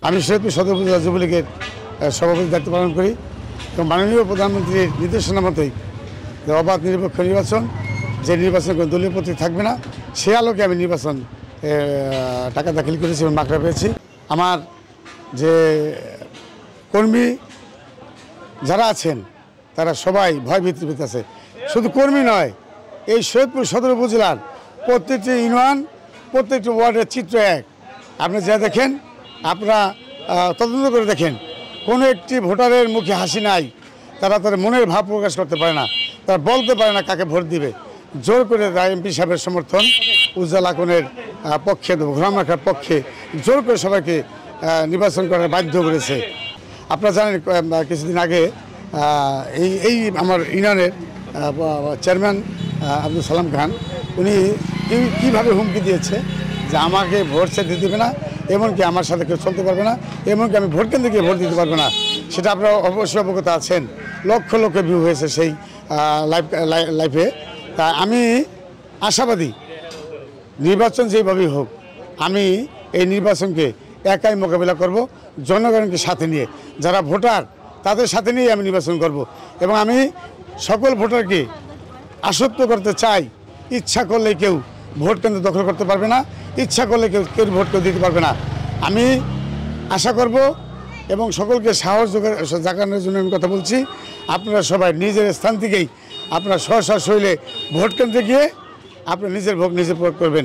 আমি সৈয়দপুর সদর উপজেলা যুবলীগের সভাপতি দায়িত্ব পালন করি এবং মাননীয় প্রধানমন্ত্রীর নির্দেশনা মতোই অবাধ নিরপেক্ষ নির্বাচন, যে নির্বাচন কোনো দলীয় প্রতীক থাকবে না, সে আলোকে আমি নির্বাচন টাকা দাখিল করেছি এবং মাকড়া পেয়েছি। আমার যে কর্মী যারা আছেন তারা সবাই ভয়ভীতির ভিতরে আছে। শুধু কর্মী নয়, এই সৈয়দপুর সদর উপজেলার প্রত্যেকটি ইউনিয়ন, প্রত্যেকটি ওয়ার্ডের চিত্র এক। আপনি যা দেখেন, আপনারা তদন্ত করে দেখেন, কোনো একটি ভোটারের মুখে হাসি নাই। তারা তাদের মনের ভাব প্রকাশ করতে পারে না, তারা বলতে পারে না কাকে ভোট দিবে। জোর করে এমপি সাহেবের সমর্থন, উজ্জ্বল আকনের পক্ষে, ঘোরাম রাখার পক্ষে জোর করে সবাইকে নির্বাচন করার বাধ্য করেছে। আপনারা জানেন কিছুদিন আগে এই আমার ইউনিয়নের চেয়ারম্যান আব্দুল সালাম খান, উনি কীভাবে হুমকি দিয়েছে যে আমাকে ভোট দিতে দেবে না, এমনকি আমার সাথে কেউ চলতে পারবে না, এমনকি আমি ভোট কেন্দ্রে গিয়ে ভোট দিতে পারবো না। সেটা আপনারা অবশ্যই অবগত আছেন। লক্ষ লক্ষ ভিউ হয়েছে সেই লাইভে। তা আমি আশাবাদী, নির্বাচন যেভাবেই হোক, আমি এই নির্বাচনকে একাই মোকাবিলা করব, জনগণকে সাথে নিয়ে, যারা ভোটার তাদের সাথে নিয়ে আমি নির্বাচন করব। এবং আমি সকল ভোটারকে আশ্বস্ত করতে চাই, ইচ্ছা করলে কেউ ভোট কেন্দ্র দখল করতে পারবে না, ইচ্ছা করলে কেউ ভোট দিতে পারবে না। আমি আশা করব এবং সকলকে সাহস জাগানোর জন্য আমি কথা বলছি, আপনারা সবাই নিজের স্থান থেকেই আপনারা স্ব শৈলে ভোট কেন্দ্রে গিয়ে আপনারা নিজের ভোট নিজে প্রয়োগ করবেন।